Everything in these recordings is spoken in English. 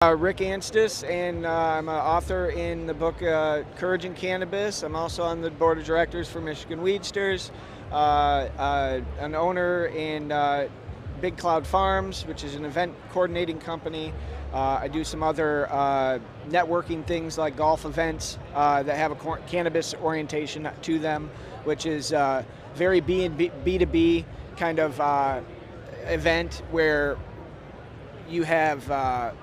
Rick Anstis, and I'm an author in the book Courage in Cannabis. I'm also on the board of directors for Michigan Weedsters, an owner in Big Cloud Farms, which is an event coordinating company. I do some other networking things like golf events that have a cannabis orientation to them, which is very B2B kind of event where you have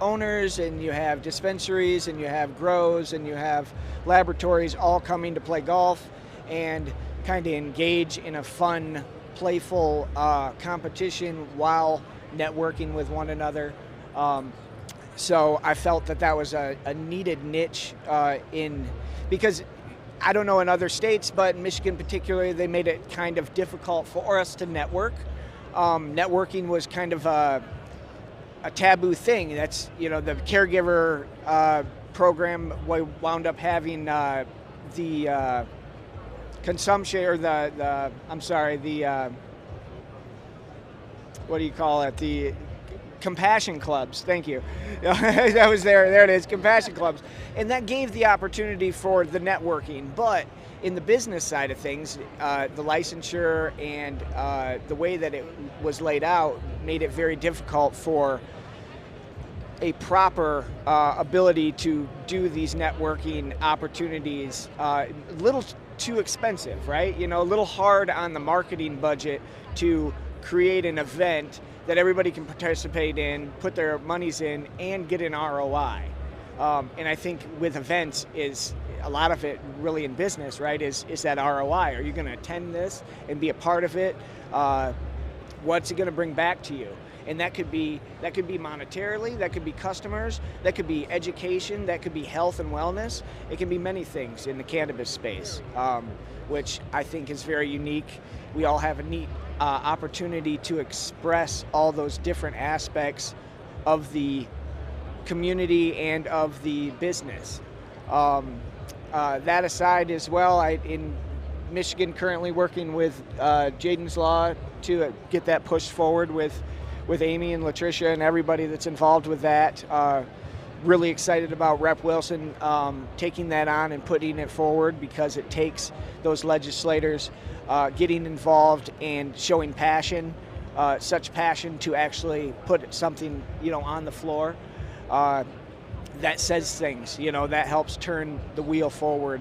owners and you have dispensaries and you have grows and you have laboratories all coming to play golf and kind of engage in a fun, playful competition while networking with one another. So I felt that that was a needed niche because I don't know in other states, but in Michigan particularly, they made it kind of difficult for us to network. Networking was kind of a taboo thing. That's, the caregiver program wound up having the consumption, or the what do you call it? The compassion clubs. Thank you. That was there it is, compassion clubs. And that gave the opportunity for the networking. But in the business side of things, the licensure and the way that it was laid out made it very difficult for a proper ability to do these networking opportunities. A little too expensive, right? A little hard on the marketing budget to create an event that everybody can participate in, put their monies in, and get an ROI. And I think with events is a lot of it really in business, right, is that ROI. Are you going to attend this and be a part of it? What's it going to bring back to you? And that could be monetarily, that could be customers, that could be education, that could be health and wellness. It can be many things in the cannabis space, which I think is very unique. We all have a neat opportunity to express all those different aspects of the community and of the business. That aside as well, in Michigan currently working with Jaden's Law to get that pushed forward with Amy and Latricia and everybody that's involved with that. Really excited about Rep. Wilson taking that on and putting it forward, because it takes those legislators getting involved and showing passion, such passion to actually put something on the floor that says things, that helps turn the wheel forward.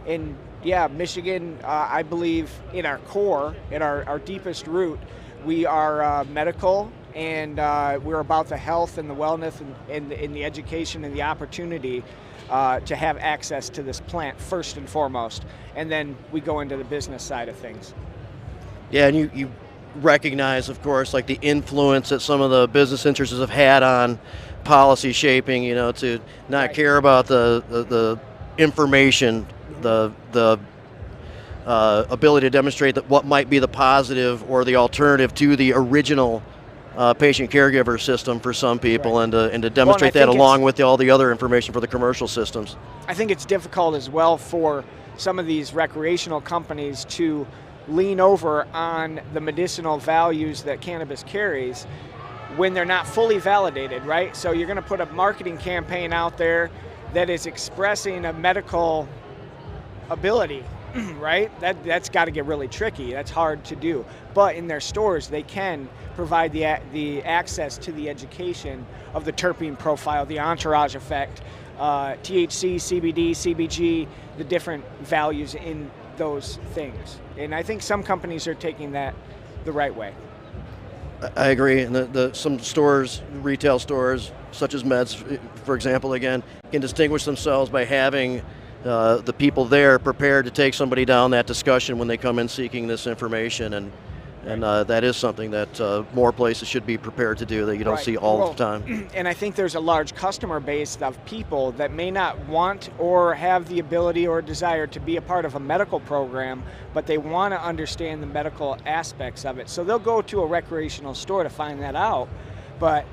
And yeah, Michigan, I believe in our core, in our deepest root, we are medical, and we're about the health and the wellness and the education and the opportunity to have access to this plant first and foremost. And then we go into the business side of things. Yeah, and you recognize, of course, like the influence that some of the business interests have had on policy shaping, to not Right. care about the information, the ability to demonstrate that what might be the positive or the alternative to the original patient caregiver system for some people, Right. and to demonstrate that along with all the other information for the commercial systems. I think it's difficult as well for some of these recreational companies to lean over on the medicinal values that cannabis carries when they're not fully validated, right? So you're going to put a marketing campaign out there that is expressing a medical ability, right? That's got to get really tricky. That's hard to do. But in their stores, they can provide the access to the education of the terpene profile, the entourage effect, THC, CBD, CBG, the different values in those things. And I think some companies are taking that the right way. I agree. And some stores, retail stores, such as Meds, for example, again, can distinguish themselves by having the people there prepared to take somebody down that discussion when they come in seeking this information, and that is something that more places should be prepared to do that you don't Right. see all the time. And I think there's a large customer base of people that may not want or have the ability or desire to be a part of a medical program, but they want to understand the medical aspects of it. So they'll go to a recreational store to find that out, but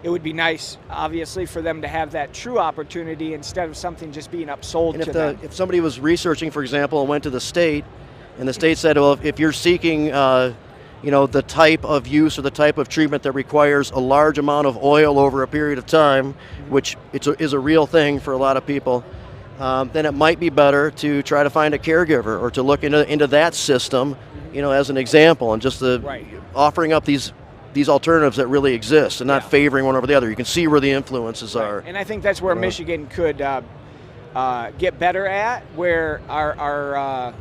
it would be nice, obviously, for them to have that true opportunity instead of something just being upsold to them. If somebody was researching, for example, and went to the state, and the state said, well, if you're seeking the type of use or the type of treatment that requires a large amount of oil over a period of time, which is a real thing for a lot of people, then it might be better to try to find a caregiver or to look into that system, as an example, and just offering up these alternatives that really exist and not favoring one over the other. You can see where the influences are. And I think that's where Michigan could get better at, where our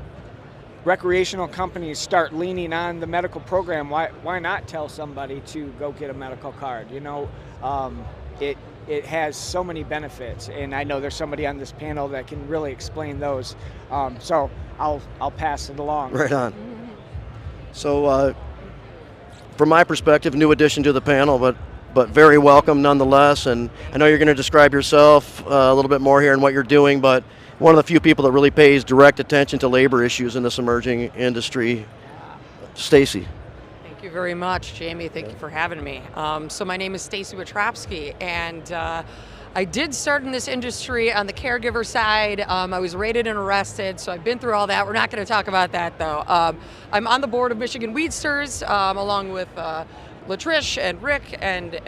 recreational companies start leaning on the medical program. Why not tell somebody to go get a medical card? It has so many benefits, and I know there's somebody on this panel that can really explain those. So I'll pass it along. Right on. So from my perspective, new addition to the panel, but very welcome nonetheless. And I know you're going to describe yourself a little bit more here and what you're doing, but one of the few people that really pays direct attention to labor issues in this emerging industry. Stacy. Thank you very much, Jamie. Thank you for having me. So my name is Stacy Wachowski, and I did start in this industry on the caregiver side. I was raided and arrested, so I've been through all that. We're not going to talk about that, though. I'm on the board of Michigan Weedsters, along with Latrish and Rick and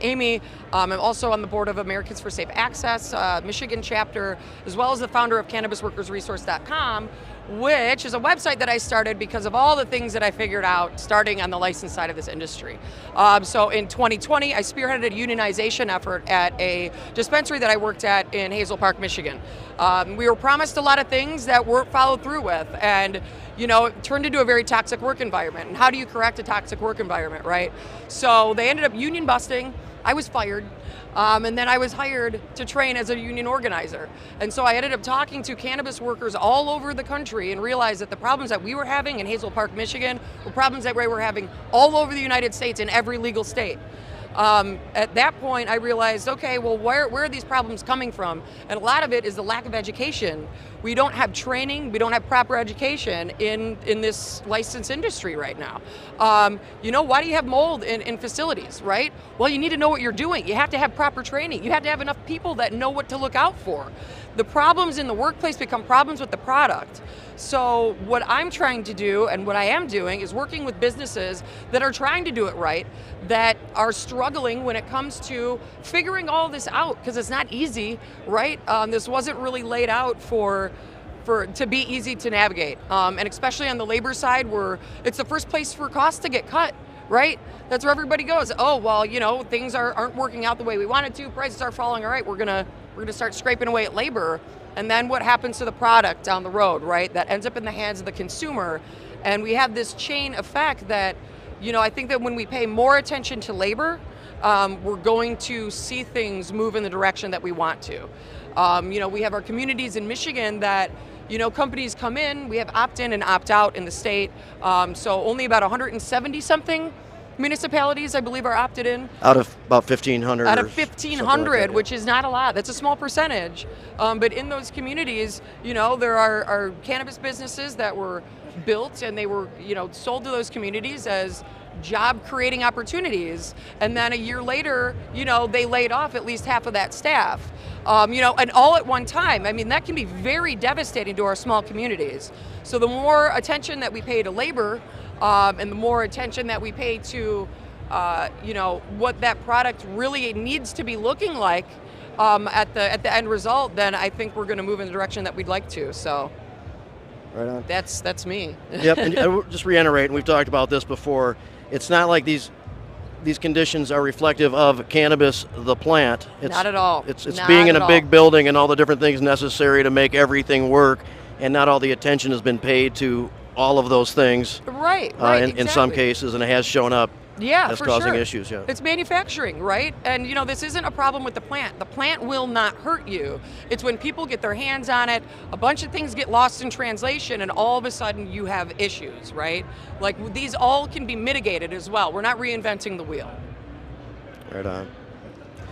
Amy. I'm also on the board of Americans for Safe Access, Michigan chapter, as well as the founder of CannabisWorkersResource.com, which is a website that I started because of all the things that I figured out starting on the license side of this industry. So in 2020, I spearheaded a unionization effort at a dispensary that I worked at in Hazel Park, Michigan. We were promised a lot of things that weren't followed through with, and it turned into a very toxic work environment. And how do you correct a toxic work environment, right? So they ended up union busting. I was fired. And then I was hired to train as a union organizer. And so I ended up talking to cannabis workers all over the country and realized that the problems that we were having in Hazel Park, Michigan were problems that we were having all over the United States in every legal state. At that point, I realized, okay, well, where are these problems coming from? And a lot of it is the lack of education. We don't have training, we don't have proper education in this licensed industry right now. Why do you have mold in facilities, right? Well, you need to know what you're doing. You have to have proper training. You have to have enough people that know what to look out for. The problems in the workplace become problems with the product. So what I'm trying to do, and what I am doing, is working with businesses that are trying to do it right, that are struggling when it comes to figuring all this out, because it's not easy, right? This wasn't really laid out to be easy to navigate, and especially on the labor side, where it's the first place for costs to get cut, right? That's where everybody goes. Oh, well, things aren't working out the way we wanted to. Prices are falling. All right, we're gonna start scraping away at labor. And then what happens to the product down the road, right? That ends up in the hands of the consumer. And we have this chain effect that, I think that when we pay more attention to labor, we're going to see things move in the direction that we want to. We have our communities in Michigan that, companies come in, we have opt-in and opt-out in the state. So only about 170 something municipalities, I believe, are opted in. Out of about 1,500. Out of 1,500, which is not a lot. That's a small percentage. But in those communities, there are cannabis businesses that were built and they were, sold to those communities as job-creating opportunities. And then a year later, they laid off at least half of that staff. And all at one time. I mean, that can be very devastating to our small communities. So the more attention that we pay to labor, and the more attention that we pay to, what that product really needs to be looking like at the end result, then I think we're going to move in the direction that we'd like to. So, right on. That's me. Yep, and just reiterate, and we've talked about this before. It's not like these conditions are reflective of cannabis, the plant. Not at all. It's being in a big building and all the different things necessary to make everything work, and not all the attention has been paid to all of those things. Right, in some cases, and it has shown up as causing issues. Yeah, it's manufacturing, right? And this isn't a problem with the plant. The plant will not hurt you. It's when people get their hands on it, a bunch of things get lost in translation, and all of a sudden you have issues, right? Like, these all can be mitigated as well. We're not reinventing the wheel. Right on.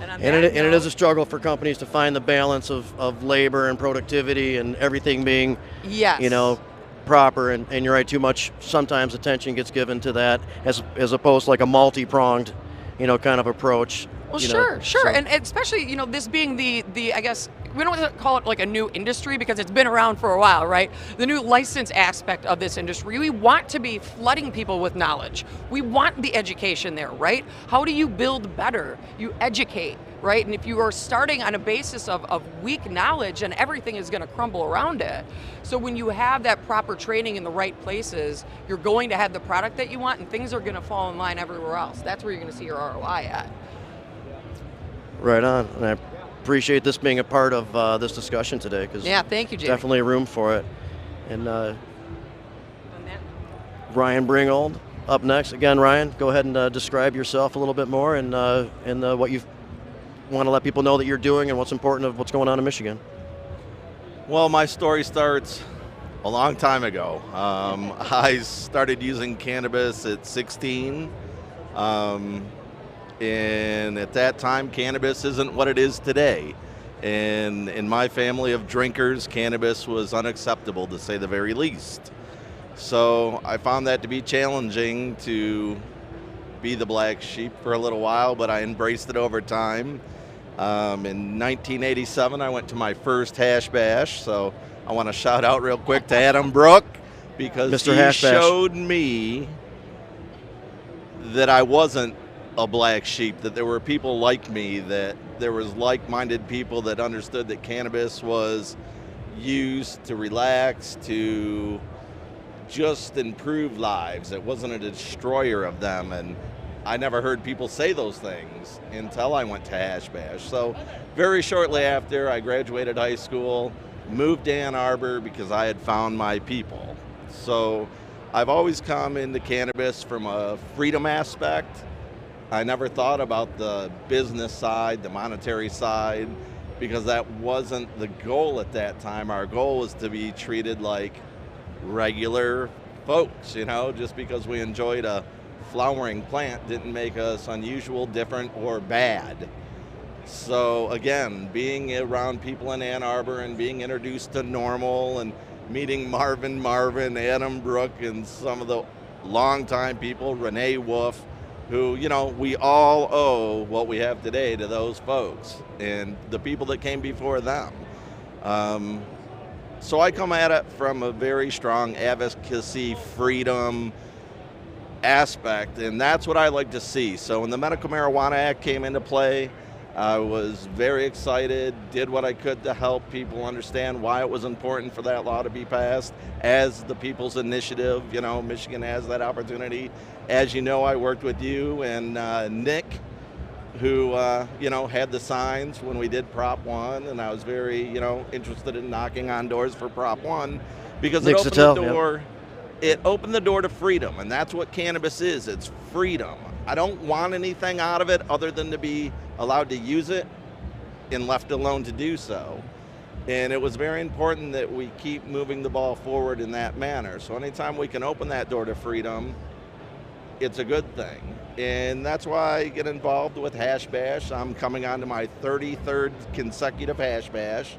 And it is a struggle for companies to find the balance of labor and productivity and everything being, proper, and you're right, too much sometimes attention gets given to that as opposed to like a multi-pronged kind of approach. Well, you sure, know, sure, so- and especially this being the I guess we don't want to call it like a new industry because it's been around for a while, right? The new license aspect of this industry, we want to be flooding people with knowledge. We want the education there, right? How do you build better? You educate, right? And if you are starting on a basis of weak knowledge, then everything is going to crumble around it. So when you have that proper training in the right places, you're going to have the product that you want, and things are going to fall in line everywhere else. That's where you're going to see your ROI at. Right on. And I appreciate this being a part of this discussion today, because Yeah, thank you, Jamie. definitely room for it. And Ryan Bringold up next. Again, Ryan, go ahead and describe yourself a little bit more and what you want to let people know that you're doing and what's important of what's going on in Michigan. Well, my story starts a long time ago. I started using cannabis at 16. And at that time, cannabis isn't what it is today. And in my family of drinkers, cannabis was unacceptable, to say the very least. So I found that to be challenging to be the black sheep for a little while, but I embraced it over time. In 1987, I went to my first hash bash. So I want to shout out real quick to Adam Brook, because Mr. he Hash Bash showed me that I wasn't a black sheep, that there were people like me, that there was like-minded people that understood that cannabis was used to relax, to just improve lives. It wasn't a destroyer of them, and I never heard people say those things until I went to Hash Bash. So very shortly after I graduated high school, moved to Ann Arbor because I had found my people. So I've always come into cannabis from a freedom aspect. I never thought about the business side, the monetary side, because that wasn't the goal at that time. Our goal was to be treated like regular folks, just because we enjoyed a flowering plant didn't make us unusual, different, or bad. So again, being around people in Ann Arbor and being introduced to NORML and meeting Marvin, Adam Brook, and some of the longtime people, Renee Wolf, who, we all owe what we have today to those folks and the people that came before them. So I come at it from a very strong advocacy, freedom aspect, and that's what I like to see. So when the Medical Marijuana Act came into play, I was very excited, did what I could to help people understand why it was important for that law to be passed as the People's Initiative. Michigan has that opportunity. As you know, I worked with you and Nick, who, had the signs when we did Prop 1, and I was very, interested in knocking on doors for Prop 1 because it opened the door. It opened the door to freedom, and that's what cannabis is. It's freedom. I don't want anything out of it other than to be allowed to use it and left alone to do so. And it was very important that we keep moving the ball forward in that manner. So anytime we can open that door to freedom, it's a good thing. And that's why I get involved with Hash Bash. I'm coming on to my 33rd consecutive Hash Bash.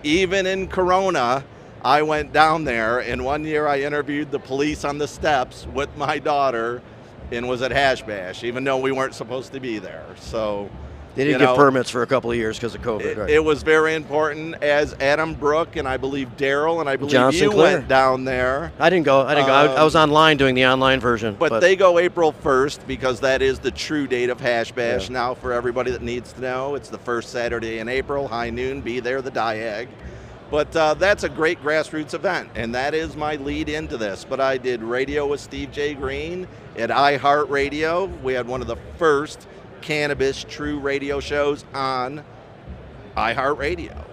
Even in Corona, I went down there, and one year I interviewed the police on the steps with my daughter and was at Hash Bash, even though we weren't supposed to be there. So they didn't get permits for a couple of years because of COVID. Right? It was very important, as Adam Brook and I believe Daryl and I believe John you Sinclair went down there. I didn't go. I was online doing the online version. But they go April 1st because that is the true date of Hash Bash. Now, for everybody that needs to know, it's the first Saturday in April, high noon. Be there, the Diag. But that's a great grassroots event, and that is my lead into this. But I did radio with Steve J. Green at iHeartRadio. We had one of the first cannabis true radio shows on iHeartRadio.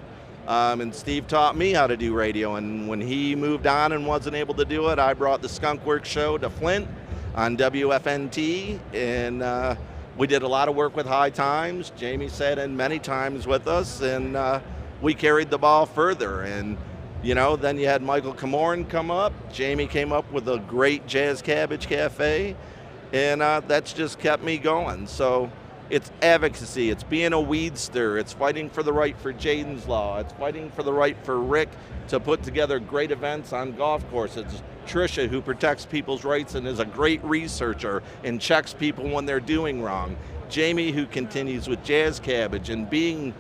And Steve taught me how to do radio, and when he moved on and wasn't able to do it, I brought the Skunk Works show to Flint on WFNT, and we did a lot of work with High Times. Jamie sat in many times with us, and we carried the ball further. And then you had Michael Camorn come up. Jamie came up with a great Jazz Cabbage Cafe, and that's just kept me going. So it's advocacy, it's being a weedster, it's fighting for the right for Jaden's Law, it's fighting for the right for Rick to put together great events on golf courses. Tricia, who protects people's rights and is a great researcher and checks people when they're doing wrong. Jamie, who continues with Jazz Cabbage and being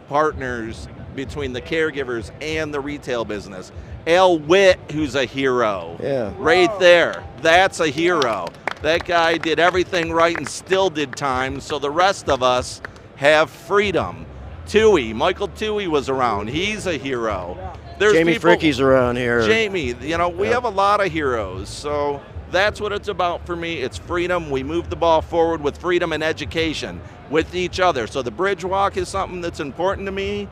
partners between the caregivers and the retail business. Al Witt, who's a hero. Yeah. Right there. That's a hero. That guy did everything right and still did time, so the rest of us have freedom. Michael Toohey was around. He's a hero. There's Jamie people, Fricke's around here. Jamie, we have a lot of heroes. So that's what it's about for me. It's freedom. We move the ball forward with freedom and education with each other. So the bridge walk is something that's important to me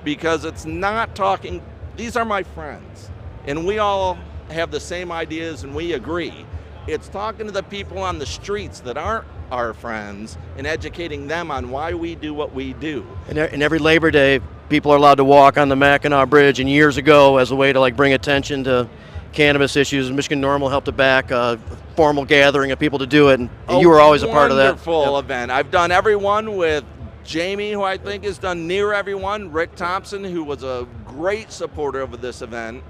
because it's not talking. These are my friends, and we all have the same ideas and we agree. It's talking to the people on the streets that aren't our friends and educating them on why we do what we do. And every Labor Day, people are allowed to walk on the Mackinac Bridge. And years ago, as a way to bring attention to cannabis issues, Michigan Normal helped to back a formal gathering of people to do it. And you were always a part of that. Wonderful event. I've done every one with Jamie, who I think has done near everyone. Rick Thompson, who was a great supporter of this event.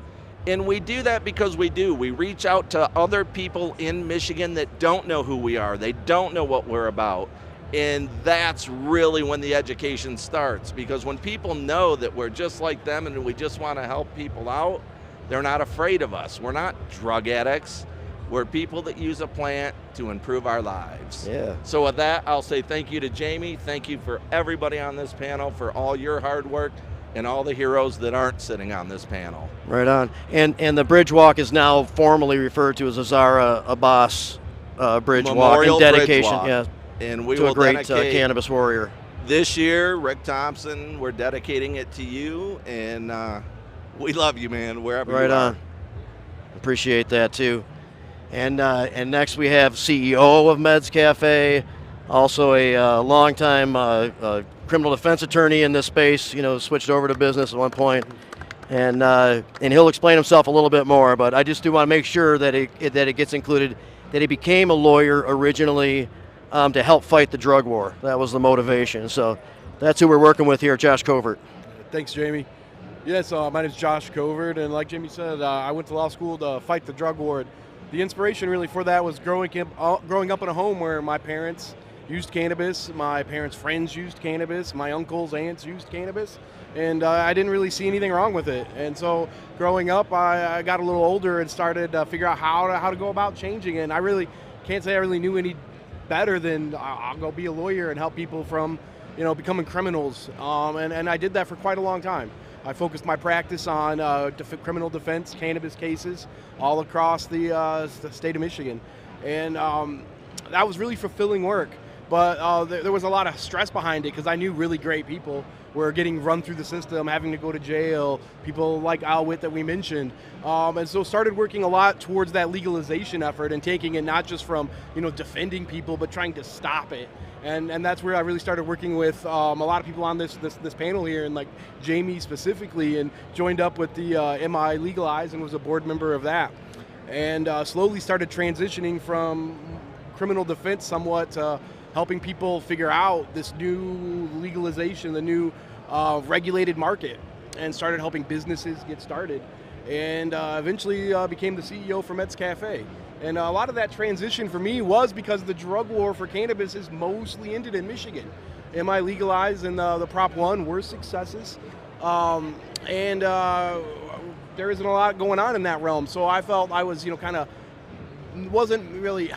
And we do that because we do. We reach out to other people in Michigan that don't know who we are. They don't know what we're about. And that's really when the education starts. Because when people know that we're just like them and we just want to help people out, they're not afraid of us. We're not drug addicts. We're people that use a plant to improve our lives. Yeah. So with that, I'll say thank you to Jamie. Thank you for everybody on this panel for all your hard work and all the heroes that aren't sitting on this panel. Right on. And the bridge walk is now formally referred to as a Zara Abbas bridge Memorial walk in dedication Bridge walk. And we to will a great dedicate cannabis warrior. This year, Rick Thompson, we're dedicating it to you, and we love you, man, wherever Right you are. on. Appreciate that too. And next we have CEO of Meds Cafe, also a longtime criminal defense attorney in this space. Switched over to business at one point, and he'll explain himself a little bit more. But I just do want to make sure that it gets included that he became a lawyer originally to help fight the drug war. That was the motivation. So that's who we're working with here, Josh Covert. Thanks, Jamie. Yes, my name is Josh Covert, and like Jamie said, I went to law school to fight the drug war. The inspiration really for that was growing up in a home where my parents used cannabis, my parents' friends used cannabis, my uncles, aunts used cannabis, and I didn't really see anything wrong with it. And so growing up, I got a little older and started to figure out how to go about changing it. And I really can't say I really knew any better than I'll go be a lawyer and help people from becoming criminals. And I did that for quite a long time. I focused my practice on criminal defense cannabis cases all across the state of Michigan. And that was really fulfilling work. But there was a lot of stress behind it because I knew really great people were getting run through the system, having to go to jail, people like Al Witt that we mentioned. And so started working a lot towards that legalization effort and taking it not just from defending people, but trying to stop it. And that's where I really started working with a lot of people on this panel here, and like Jamie specifically, and joined up with the MI Legalize and was a board member of that. And slowly started transitioning from criminal defense somewhat to helping people figure out this new legalization, the new regulated market, and started helping businesses get started. And eventually became the CEO for Meds Cafe. And a lot of that transition for me was because the drug war for cannabis is mostly ended in Michigan. MI Legalize and the Prop 1 were successes. And there isn't a lot going on in that realm. So I felt I was, kind of wasn't really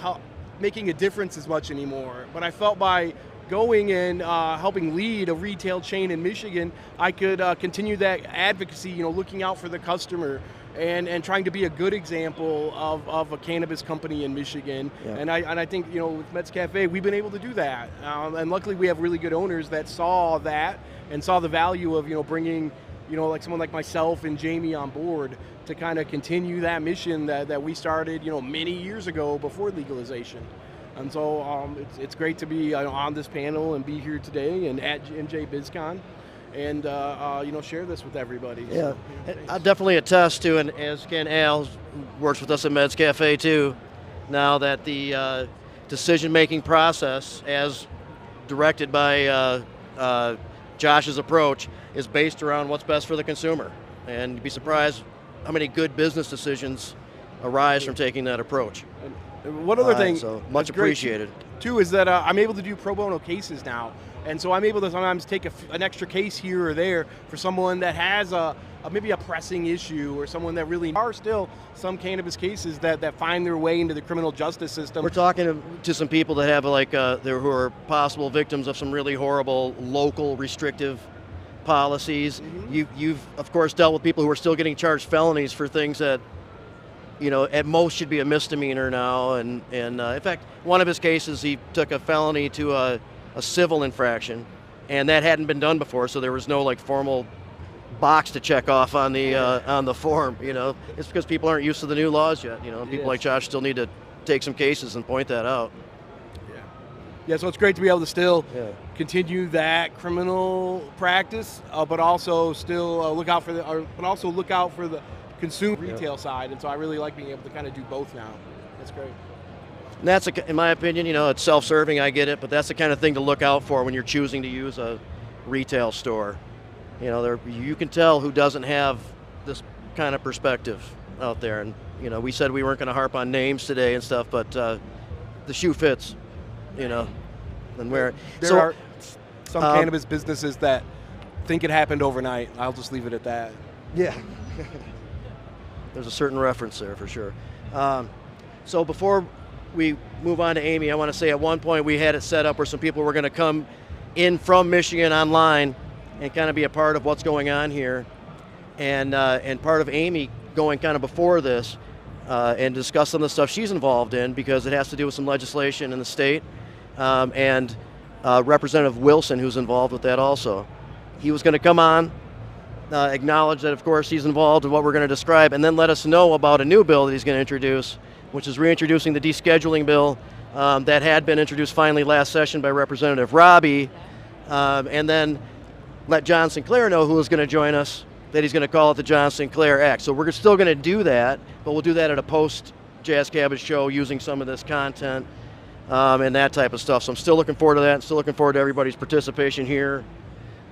making a difference as much anymore. But I felt by going and helping lead a retail chain in Michigan, I could continue that advocacy, looking out for the customer and trying to be a good example of a cannabis company in Michigan. Yeah. And I think, with Meds Cafe, we've been able to do that. And luckily we have really good owners that saw that and saw the value of, bringing, like someone like myself and Jamie on board to kind of continue that mission that we started, many years ago before legalization. And so it's great to be on this panel and be here today and at MJ Biz Con and share this with everybody. Yeah, so, I definitely attest to, and as Ken Al works with us at Meds Cafe too, now that the decision-making process, as directed by Josh's approach, is based around what's best for the consumer. And you'd be surprised how many good business decisions arise from taking that approach. One other thing, so much appreciated. too is that I'm able to do pro bono cases now. And so I'm able to sometimes take an extra case here or there for someone that has maybe a pressing issue, or someone that really are still some cannabis cases that find their way into the criminal justice system. We're talking to some people that have who are possible victims of some really horrible local restrictive policies. You've of course dealt with people who are still getting charged felonies for things that, at most should be a misdemeanor now. And in fact, one of his cases, he took a felony to a civil infraction, and that hadn't been done before, so there was no formal box to check off on the form. It's because people aren't used to the new laws yet. People like Josh still need to take some cases and point that out. Yeah, so it's great to be able to still continue that criminal practice, but also still look out for the consumer retail side. And so I really like being able to kind of do both now. That's great. And that's, in my opinion, it's self-serving, I get it, but that's the kind of thing to look out for when you're choosing to use a retail store. You can tell who doesn't have this kind of perspective out there. And, we said we weren't going to harp on names today and stuff, but the shoe fits, and wear it. There are some cannabis businesses that think it happened overnight. I'll just leave it at that. Yeah. There's a certain reference there for sure. So before we move on to Amy, I want to say at one point we had it set up where some people were going to come in from Michigan online and kind of be a part of what's going on here, and part of Amy going kind of before this and discuss some of the stuff she's involved in, because it has to do with some legislation in the state, and Representative Wilson, who's involved with that also. He was going to come on, acknowledge that of course he's involved in what we're going to describe, and then let us know about a new bill that he's going to introduce, which is reintroducing the descheduling bill that had been introduced finally last session by Representative Robbie, and then let John Sinclair know who is going to join us, that he's going to call it the John Sinclair Act. So we're still going to do that, but we'll do that at a post-Jazz Cabbage show using some of this content and that type of stuff. So I'm still looking forward to that, and still looking forward to everybody's participation here,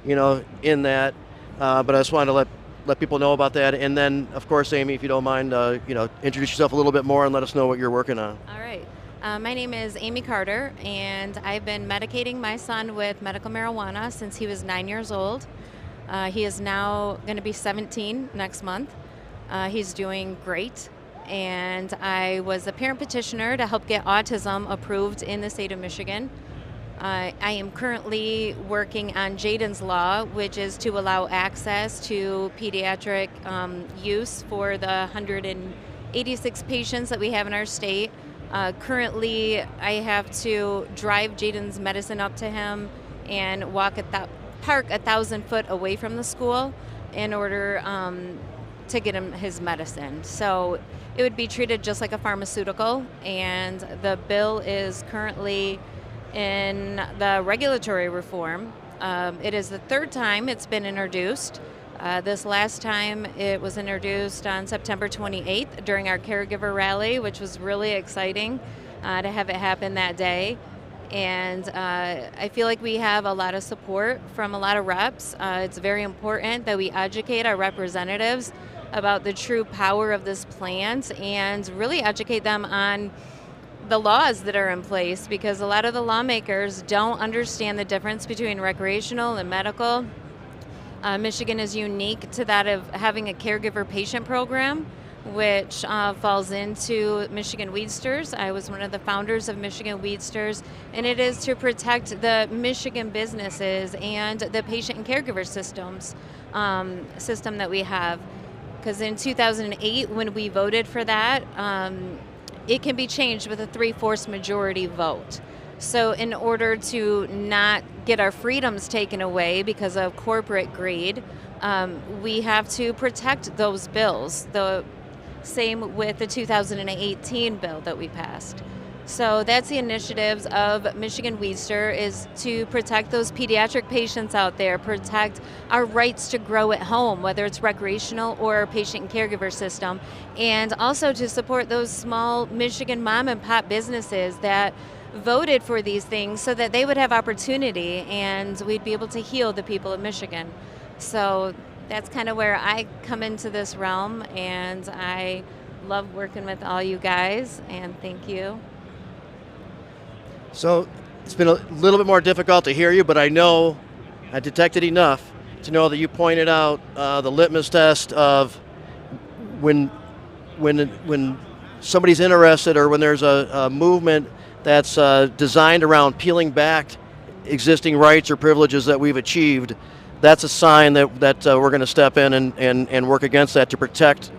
in that. But I just wanted to let people know about that. And then, of course, Amy, if you don't mind, introduce yourself a little bit more and let us know what you're working on. All right. My name is Amy Carter, and I've been medicating my son with medical marijuana since he was 9 years old. He is now going to be 17 next month. He's doing great, and I was a parent petitioner to help get autism approved in the state of Michigan. I am currently working on Jaden's Law, which is to allow access to pediatric use for the 186 patients that we have in our state. Currently, I have to drive Jaden's medicine up to him and walk at that park 1,000 foot away from the school in order to get him his medicine. So it would be treated just like a pharmaceutical, and the bill is currently in the regulatory reform. It is the third time it's been introduced. This last time it was introduced on September 28th during our caregiver rally, which was really exciting to have it happen that day. And I feel like we have a lot of support from a lot of reps. It's very important that we educate our representatives about the true power of this plant and really educate them on the laws that are in place, because a lot of the lawmakers don't understand the difference between recreational and medical. Michigan is unique to that of having a caregiver patient program, which falls into Michigan Weedsters. I was one of the founders of Michigan Weedsters, and it is to protect the Michigan businesses and the patient and caregiver system that we have. Because in 2008, when we voted for that, it can be changed with a 3/4 majority vote. So in order to not get our freedoms taken away because of corporate greed, we have to protect those bills. The same with the 2018 bill that we passed. So that's the initiatives of Michigan Weedster, is to protect those pediatric patients out there, protect our rights to grow at home, whether it's recreational or patient and caregiver system, and also to support those small Michigan mom and pop businesses that voted for these things so that they would have opportunity and we'd be able to heal the people of Michigan. So that's kind of where I come into this realm, and I love working with all you guys, and thank you. So it's been a little bit more difficult to hear you, but I know I detected enough to know that you pointed out the litmus test of when somebody's interested, or when there's a movement that's designed around peeling back existing rights or privileges that we've achieved. That's a sign that we're going to step in and work against that to protect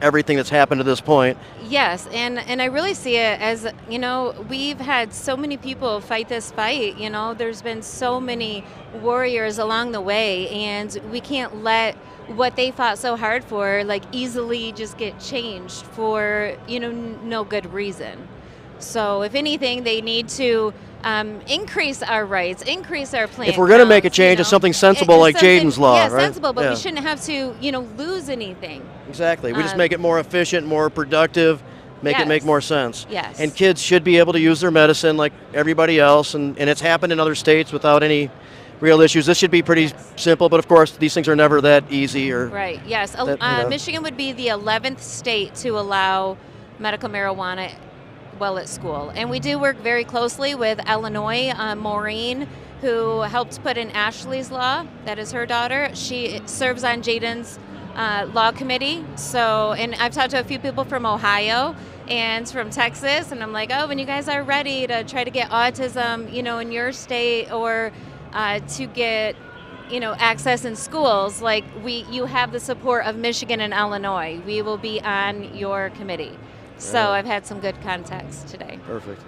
everything that's happened to this point. Yes, and I really see it as, we've had so many people fight this fight. There's been so many warriors along the way, and we can't let what they fought so hard for easily just get changed for no good reason. So if anything, they need to increase our rights, increase our plan. If we're going to make a change, it's something sensible like Jaden's Law, yeah, right? Sensible, but we shouldn't have to, lose anything. Exactly. We just make it more efficient, more productive, make it make more sense. Yes. And kids should be able to use their medicine like everybody else, and it's happened in other states without any real issues. This should be pretty simple, but of course these things are never that easy. Right, yes. Michigan would be the 11th state to allow medical marijuana while at school. And we do work very closely with Illinois. Maureen, who helped put in Ashley's Law, that is her daughter, she serves on Jaden's law committee. So, and I've talked to a few people from Ohio and from Texas, and I'm like, when you guys are ready to try to get autism, in your state, or to get, access in schools, you have the support of Michigan and Illinois. We will be on your committee. So I've had some good contacts today. Perfect.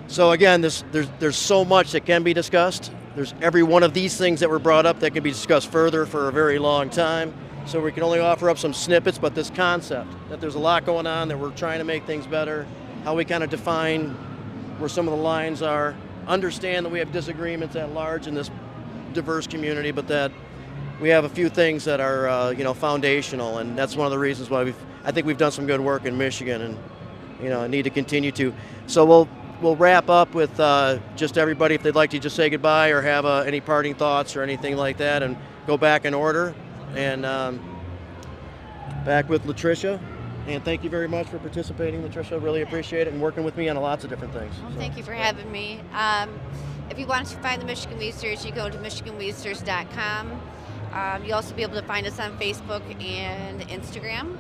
So again, there's so much that can be discussed. There's every one of these things that were brought up that can be discussed further for a very long time. So we can only offer up some snippets, but this concept that there's a lot going on, that we're trying to make things better, how we kind of define where some of the lines are, understand that we have disagreements at large in this diverse community, but that we have a few things that are foundational, and that's one of the reasons why I think we've done some good work in Michigan, and need to continue to. So we'll wrap up with just everybody, if they'd like to just say goodbye or have any parting thoughts or anything like that, and go back in order. And back with Latricia. And thank you very much for participating, Latricia. Really appreciate it, and working with me on lots of different things. Well, thank you for having me. If you want to find the Michigan Weedsters, you go to MichiganWeedsters.com. You'll also be able to find us on Facebook and Instagram.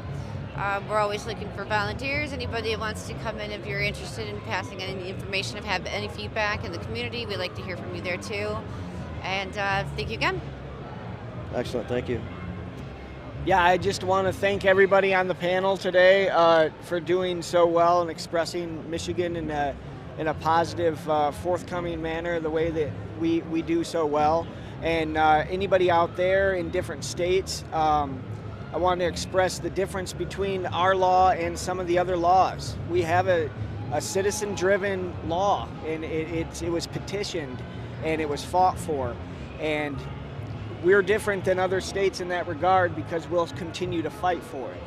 We're always looking for volunteers. Anybody that wants to come in, if you're interested in passing any information, if you have any feedback in the community, we'd like to hear from you there too. And thank you again. Excellent, thank you. Yeah, I just want to thank everybody on the panel today for doing so well and expressing Michigan in a positive, forthcoming manner, the way that we do so well. And anybody out there in different states, I want to express the difference between our law and some of the other laws. We have a citizen-driven law, and it was petitioned and it was fought for. And we're different than other states in that regard because we'll continue to fight for it.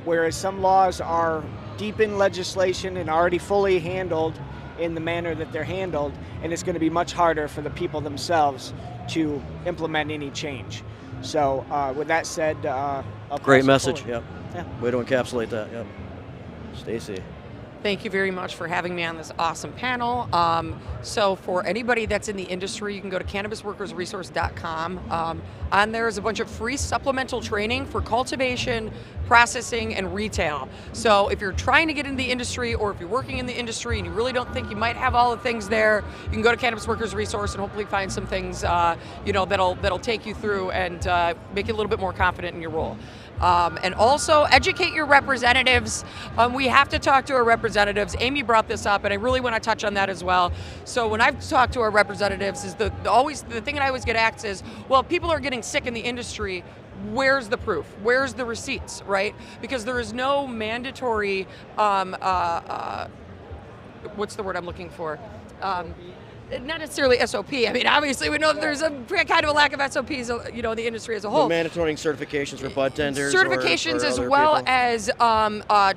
Whereas some laws are deep in legislation and already fully handled in the manner that they're handled, and it's going to be much harder for the people themselves to implement any change. So with that said, great message. Yep. Yeah. Way to encapsulate that. Yep. Stacy. Thank you very much for having me on this awesome panel. So for anybody that's in the industry, you can go to cannabisworkersresource.com. On there is a bunch of free supplemental training for cultivation, processing, and retail. So if you're trying to get into the industry, or if you're working in the industry and you really don't think you might have all the things there, you can go to Cannabis Workers Resource and hopefully find some things that'll take you through and make you a little bit more confident in your role. And also educate your representatives. We have to talk to our representatives. Amy brought this up, and I really want to touch on that as well. So when I've talked to our representatives, is the thing that I always get asked is, well, people are getting sick in the industry. Where's the proof? Where's the receipts, right? Because there is no mandatory, what's the word I'm looking for? not necessarily SOP. I mean, obviously we know that there's a kind of a lack of SOPs, you know, in the industry as a whole. The mandatory certifications for bud tenders. Certifications or as other well people. as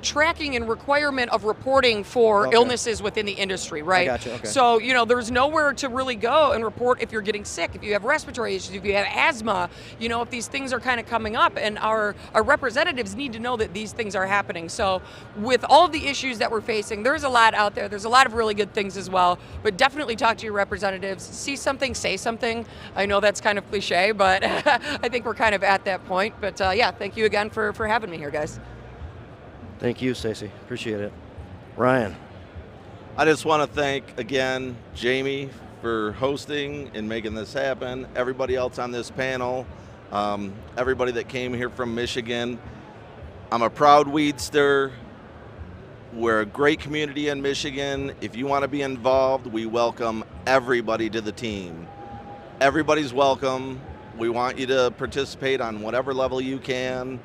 tracking and requirement of reporting for illnesses within the industry, right? I gotcha, okay. So, you know, there's nowhere to really go and report if you're getting sick, if you have respiratory issues, if you have asthma, you know, if these things are kind of coming up, and our representatives need to know that these things are happening. So with all of the issues that we're facing, there's a lot out there. There's a lot of really good things as well, but definitely talk to your representatives. See something, say something. I know that's kind of cliche, but I think we're kind of at that point. But yeah, thank you again for having me here, guys. Thank you, Stacy. Appreciate it. Ryan. I just want to thank again Jamie for hosting and making this happen. Everybody else on this panel, everybody that came here from Michigan. I'm a proud Weedster. We're a great community in Michigan. If you want to be involved, we welcome everybody to the team. Everybody's welcome. We want you to participate on whatever level you can,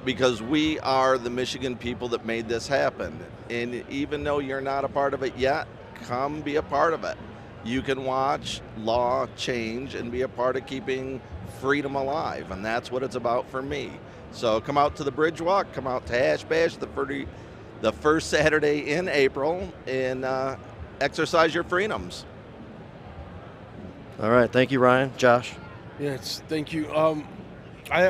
because we are the Michigan people that made this happen. And even though you're not a part of it yet, come be a part of it. You can watch law change and be a part of keeping freedom alive, and that's what it's about for me. So come out to the Bridge Walk, come out to Hash Bash the first Saturday in April, and exercise your freedoms. All right, thank you, Ryan. Josh. Yes, thank you.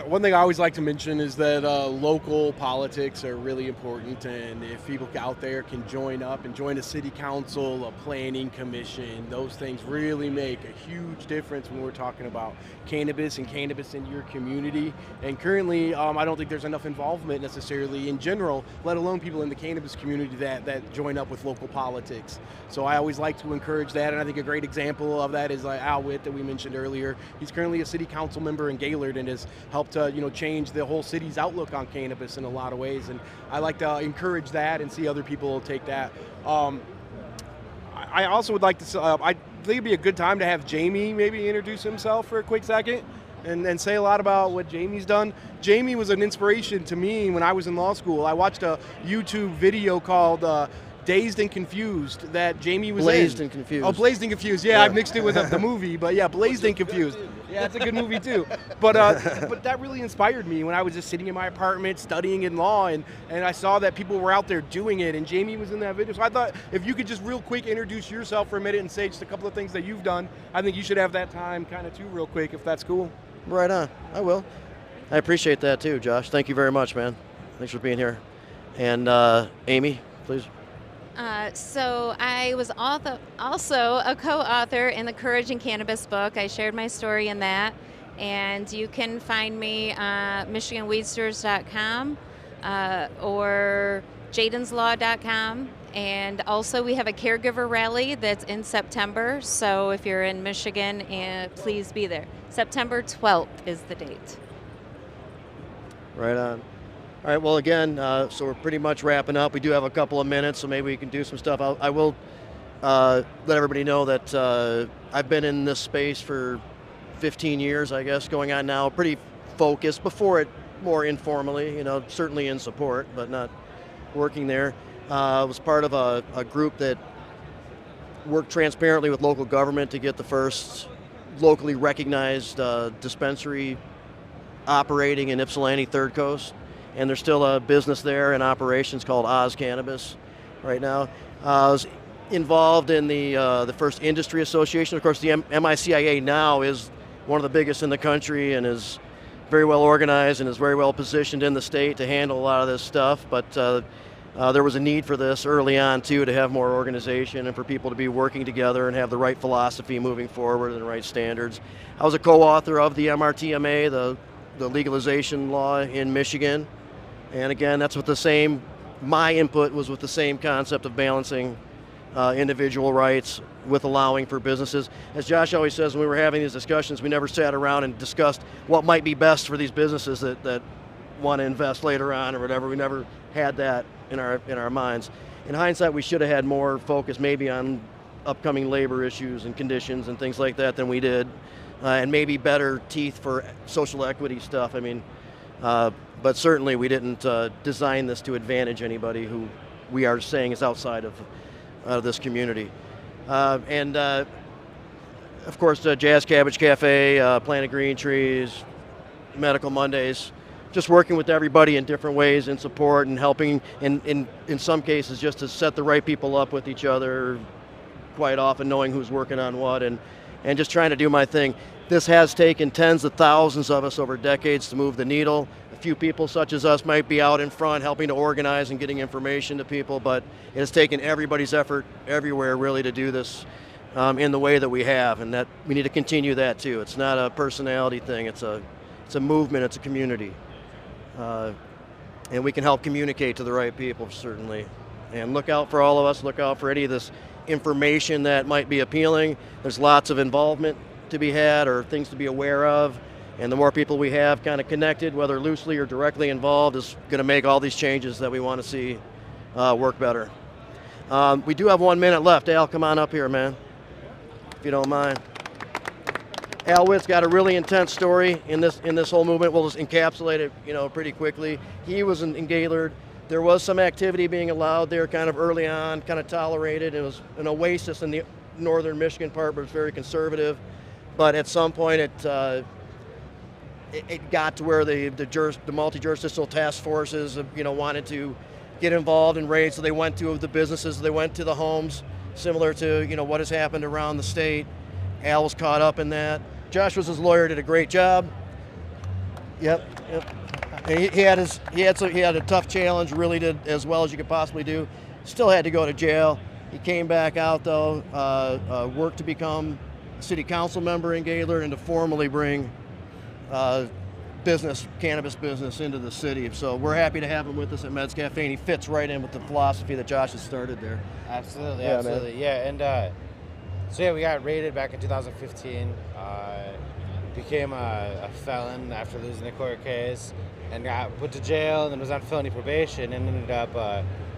One thing I always like to mention is that local politics are really important, and if people out there can join up and join a city council, a planning commission, those things really make a huge difference when we're talking about cannabis and cannabis in your community. And currently, I don't think there's enough involvement necessarily in general, let alone people in the cannabis community that join up with local politics. So I always like to encourage that, and I think a great example of that is Al Witt that we mentioned earlier. He's currently a city council member in Gaylord and has helped change the whole city's outlook on cannabis in a lot of ways, and I like to encourage that and see other people take that. I also would like to I think it'd be a good time to have Jamie maybe introduce himself for a quick second and say a lot about what Jamie's done. Jamie was an inspiration to me when I was in law school. I watched a YouTube video called Dazed and Confused that Jamie was Blazed in. and Confused. Oh, Blazed and Confused. Yeah, I mixed it with the movie, but yeah, Blazed and Confused. Yeah, it's a good movie too. But that really inspired me when I was just sitting in my apartment studying in law, and I saw that people were out there doing it, and Jamie was in that video. So I thought if you could just real quick introduce yourself for a minute and say just a couple of things that you've done, I think you should have that time kind of too real quick, if that's cool. Right on. I will. I appreciate that too, Josh. Thank you very much, man. Thanks for being here. And Amy, please. So I was also a co-author in the Courage in Cannabis book. I shared my story in that, and you can find me at MichiganWeedsters.com or jadenslaw.com. And also we have a caregiver rally that's in September, so if you're in Michigan, please be there. September 12th is the date. Right on. All right, well, again, so we're pretty much wrapping up. We do have a couple of minutes, so maybe we can do some stuff. I will let everybody know that I've been in this space for 15 years, I guess, going on now, pretty focused. Before it, more informally, certainly in support, but not working there. I was part of a group that worked transparently with local government to get the first locally recognized dispensary operating in Ypsilanti Third Coast. And there's still a business there in operations called Oz Cannabis right now. I was involved in the first industry association. Of course, the MICIA now is one of the biggest in the country and is very well organized and is very well positioned in the state to handle a lot of this stuff. But there was a need for this early on, too, to have more organization and for people to be working together and have the right philosophy moving forward and the right standards. I was a co-author of the MRTMA, the legalization law in Michigan. And again, that's with the same, my input was with the same concept of balancing individual rights with allowing for businesses. As Josh always says, when we were having these discussions, we never sat around and discussed what might be best for these businesses that want to invest later on or whatever. We never had that in our minds. In hindsight, we should have had more focus maybe on upcoming labor issues and conditions and things like that than we did, and maybe better teeth for social equity stuff. I mean, but certainly we didn't design this to advantage anybody who we are saying is outside of this community. And of course, Jazz Cabbage Cafe, Planet Green Trees, Medical Mondays, just working with everybody in different ways in support and helping in some cases just to set the right people up with each other, quite often knowing who's working on what, and just trying to do my thing. This has taken tens of thousands of us over decades to move the needle. A few people such as us might be out in front helping to organize and getting information to people, but it has taken everybody's effort everywhere really to do this in the way that we have, and that we need to continue that too. It's not a personality thing, it's a movement, it's a community. And we can help communicate to the right people, certainly. And look out for all of us, look out for any of this information that might be appealing. There's lots of involvement to be had or things to be aware of, and the more people we have kind of connected, whether loosely or directly involved, is going to make all these changes that we want to see work better. We do have 1 minute left. Al, come on up here, man, if you don't mind. Al Witt's got a really intense story in this whole movement. We'll just encapsulate it, pretty quickly. He was in Gaylord. There was some activity being allowed there kind of early on, kind of tolerated. It was an oasis in the northern Michigan part, but it was very conservative. But at some point, it got to where the multi-jurisdictional task forces, wanted to get involved in raids. So they went to the businesses, they went to the homes, similar to what has happened around the state. Al was caught up in that. Josh was his lawyer, did a great job. Yep. And he had a tough challenge, really did as well as you could possibly do. Still had to go to jail. He came back out though, worked to become a city council member in Gaylord and to formally bring cannabis business into the city. So we're happy to have him with us at Meds Cafe, and he fits right in with the philosophy that Josh has started there. Absolutely, Yeah, absolutely. man. Yeah, and so yeah, we got raided back in 2015. Became a felon after losing the court case, and got put to jail, and then was on felony probation, and ended up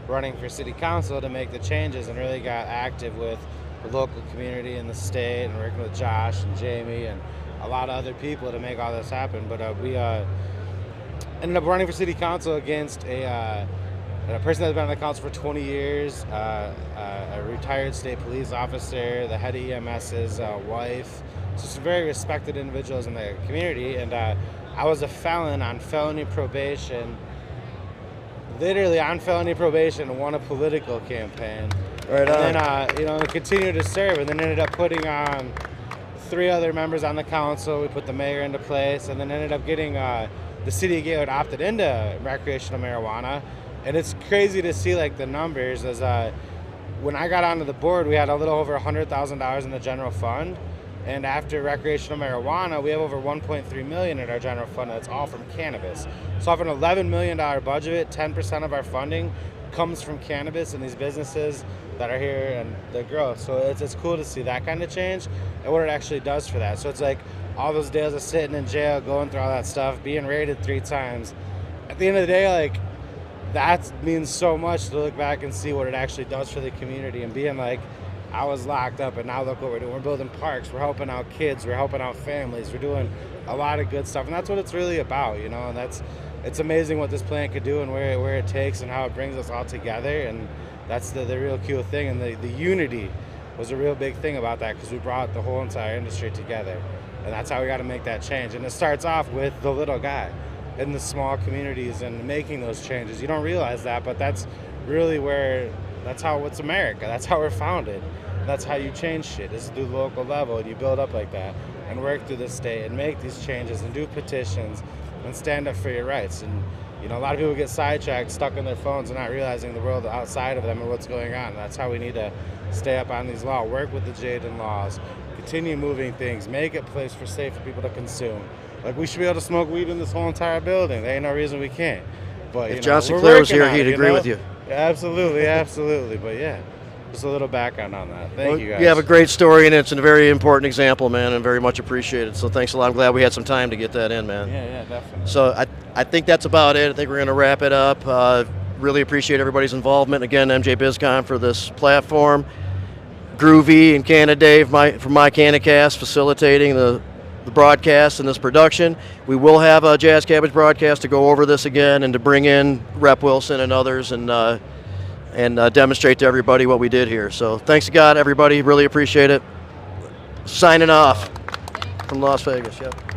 running for city council to make the changes, and really got active with the local community in the state, and working with Josh and Jamie and a lot of other people to make all this happen. But we ended up running for city council against a person that's been on the council for 20 years, a retired state police officer, the head of EMS's wife. So some very respected individuals in the community, and I was a felon on felony probation, literally on felony probation, won a political campaign. Right on. And then, continued to serve, and then ended up putting on 3 other members on the council. We put the mayor into place, and then ended up getting the city of Gaylord opted into recreational marijuana. And it's crazy to see like the numbers. As when I got onto the board, we had a little over $100,000 in the general fund. And after recreational marijuana, we have over $1.3 million in our general fund. That's all from cannabis. So off an $11 million budget, 10% of our funding comes from cannabis and these businesses that are here and the growth. So it's cool to see that kind of change and what it actually does for that. So it's like all those days of sitting in jail, going through all that stuff, being raided 3 times. At the end of the day, like, that means so much to look back and see what it actually does for the community, and being like, I was locked up, and now look what we're doing. We're building parks, we're helping out kids, we're helping out families, we're doing a lot of good stuff, and that's what it's really about, and it's amazing what this plan could do and where it takes and how it brings us all together, and that's the real cool thing. And the unity was a real big thing about that, because we brought the whole entire industry together, and that's how we got to make that change. And it starts off with the little guy in the small communities and making those changes. You don't realize that, but that's really that's how it's America. That's how we're founded. That's how you change shit, is through the local level, and you build up like that and work through the state and make these changes and do petitions and stand up for your rights. And a lot of people get sidetracked, stuck on their phones and not realizing the world outside of them and what's going on. And that's how we need to stay up on these laws, work with the Jaden laws, continue moving things, make it a place for safe for people to consume. Like, we should be able to smoke weed in this whole entire building. There ain't no reason we can't. But if John Sinclair was here, he'd agree with you. Yeah, absolutely, absolutely. But yeah, just a little background on that. Thank you guys. You have a great story, and it's a very important example, man, and very much appreciated. So thanks a lot. I'm glad we had some time to get that in, man. Yeah, definitely. So I think that's about it. I think we're going to wrap it up. Really appreciate everybody's involvement. Again, MJ Biz Con for this platform. Groovy and Canada Dave from My CannaCast facilitating the broadcast and this production. We will have a Jazz Cabbage broadcast to go over this again and to bring in Rep Wilson and others and and demonstrate to everybody what we did here. So thanks to God, everybody. Really appreciate it. Signing off from Las Vegas. Yep.